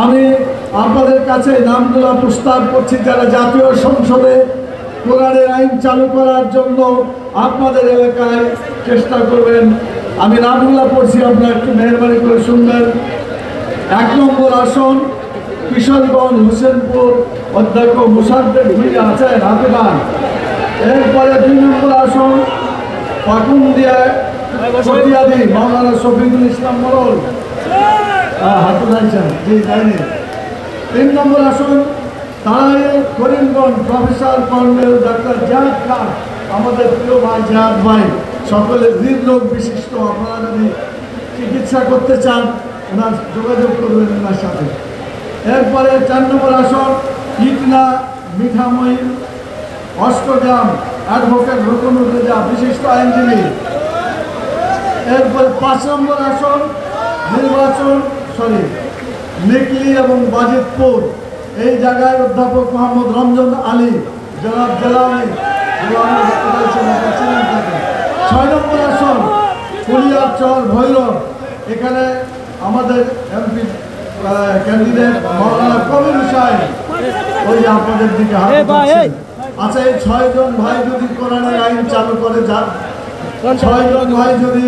আমি আপনাদের কাছে নামগুলো প্রস্তাব করছি যারা জাতীয় সংসদে কোরআনের আইন চালু করার জন্য আপনাদের এলাকায় চেষ্টা করবেন। আমি নামগুলো পড়ছি, আপনারা একটু মেহরবানি করে শুনবেন। 1 নম্বর আসন কিশোরগঞ্জ হোসেনপুর, অধ্যক্ষ মুসাদ্দেক ভুইয়া আছেন, হাতে পান। এরপরে 2 নম্বর আসন পাকুন্দিয়া কটিয়াদি মাওলানা শফিকুল ইসলাম মোড়ল, হাতে পাইছেন, জি যায়নি। 3 নম্বর আসন তারাই করিমগঞ্জ প্রফেসর কর্নেল ডাক্তার জাহাদ খান, আমাদের প্রিয় ভাই জাহাদ ভাই, সকলের হৃদরোগ বিশিষ্ট। আপনারা যদি চিকিৎসা করতে চান ওনার যোগাযোগ করবেন ওনার সাথে। এরপরে 4 নম্বর আসন ইটনা মিঠাময়ী অষ্টগ্রাম, অ্যাডভোকেট রুকনুর রেজা, বিশিষ্ট আইনজীবী। এরপরে 5 নম্বর আসন নেকলি এবং বাজিতপুর, এই জায়গায় অধ্যাপক মোহাম্মদ রমজান আলী, জনাব জেলানি। 6 নম্বর আসন কুলিয়ারচর ভৈরব, এখানে আমাদের এমপি ক্যান্ডিডেট মাওলানা কবির সাহেব, ওই আপনাদের দিকে হাত দিচ্ছেন। আচ্ছা, এই 6 জন ভাই যদি কোরআনের আইন চালু করে যান, 6 জন ভাই যদি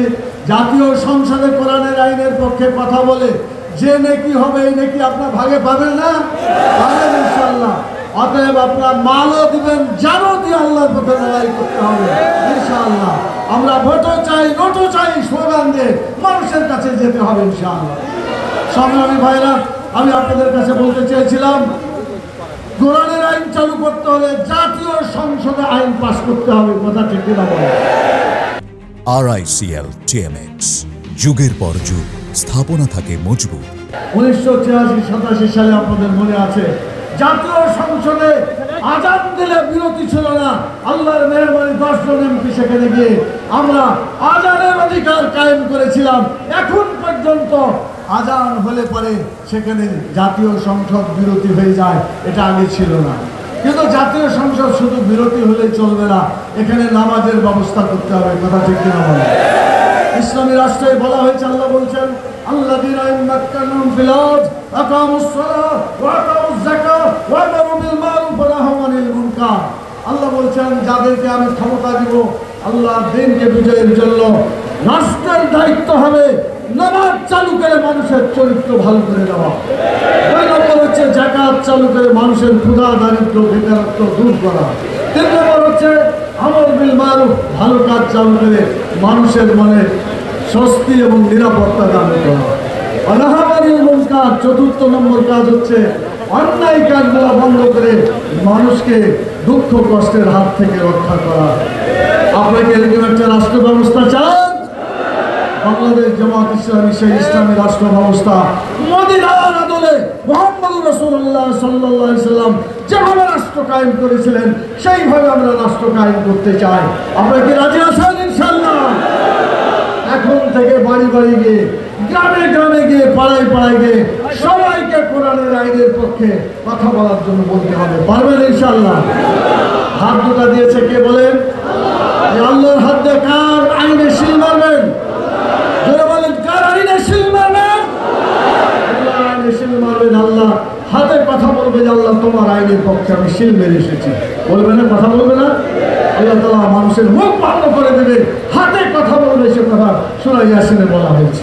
জাতীয় সংসদে কোরআনের আইনের পক্ষে কথা বলে, যে নেকি হবে এই নেকি আপনার ভাগে পাবেন না? পাবেন ইনশাআল্লাহ। অতএব আপনার মালও দিবেন, জানও দিয়ে আল্লাহর পথে লড়াই করতে হবে ইনশাআল্লাহ। আমরা ভোটও চাই, নোটও চাই, স্লোগান দিয়ে মানুষের কাছে যেতে হবে ইনশাআল্লাহ। সংগ্রামী ভাইরা, আমি আপনাদের কাছে বলতে চেয়েছিলাম, কোরআনের আইন চালু করতে হলে জাতীয় সংসদে আইন পাস করতে হবে, কথা ঠিক কিনা বলেন? RICL TMX, যুগের পর যুগ স্থাপনা থাকে মজবুত। 1986-87 সালে আপনাদের মনে আছে, জাতীয় সংসদে আজান দিলে বিরতি ছিল না। আল্লাহর মেহরবানি 10 জন এমপি সেখানে গিয়ে আমরা আজানের অধিকার কায়েম করেছিলাম। এখন পর্যন্ত আজান হলে পরে সেখানে জাতীয় সংসদ বিরতি হয়ে যায়, এটা আগে ছিল না। কিন্তু জাতীয় সংসদ শুধু বিরতি হলেই চলবে না, এখানে নামাজের ব্যবস্থা করতে হবে, কথা ঠিক কিনা বলেন? ইসলামী রাষ্ট্রে বলা হয়েছে, আল্লাহ বলছেন আল্লাযীনা ইমাক্কানুহুম ফিল আরদ আকামুস সালাহ ওয়া আতাউজ যাকাত ওয়া আমারু বিল মারুফ ওয়া নাহাউ আনিল মুনকার। আল্লাহ বলছেন যাদেরকে আমি ক্ষমতা দিব আল্লাহর দ্বীনকে বিজয়ের জন্য, রাষ্ট্রের দায়িত্ব হবে নামাজ চালু করে মানুষের চরিত্র ভালো করে দেওয়া। 2 নম্বর হচ্ছে যাকাত চালু করে মানুষের ক্ষুধা দারিদ্র বেকারত্ব দূর করা। 3 নম্বর হচ্ছে আমর বিল মারুফ, ভালো কাজ চালু করে মানুষের মনে স্বস্তি এবং নিরাপত্তা দান করা। অনাহারিল মুনকার, 4 নম্বর কাজ হচ্ছে অন্যায় কাজগুলো বন্ধ করে মানুষকে দুঃখ কষ্টের হাত থেকে রক্ষা করা। আপনাকে এরকম একটা রাষ্ট্র ব্যবস্থা চান? বাংলাদেশ জামাত ইসলামী সেই ইসলামী রাষ্ট্র ব্যবস্থা মদিনার আদলে মুহাম্মদুর রাসূলুল্লাহ সাল্লাল্লাহু আলাইহি সাল্লাম যেভাবে রাষ্ট্র কায়েম করেছিলেন সেইভাবে আমরা রাষ্ট্র কায়েম করতে চাই। আপনারা কি রাজি আছেন? ইনশাআল্লাহ। এখন থেকে বাড়ি বাড়ি গিয়ে, গ্রামে গ্রামে গিয়ে, পাড়ায় পাড়ায় গিয়ে সবাইকে কোরআনের আইনের পক্ষে কথা বলার জন্য বলতে হবে। পারবেন ইনশাআল্লাহ? হাত দুটা দিয়েছে কে বলেন? আল্লাহর হাত দিয়ে কার আইনে শিল মারবেন? যারা বলেন কার আইনে শিল মারবেন? আল্লাহর আইনে শিল মারবেন। আল্লাহ হাতে কথা বলবে যে আল্লাহ তোমার আইনের পক্ষে আমি শিল মেরে এসেছি, বলবে না? কথা বলবে না? আল্লাহ তাআলা মানুষের মুখ বন্ধ করে দেবে, হাতে কথা বলবে। সে কথা সূরা ইয়াসিনে বলা হয়েছে।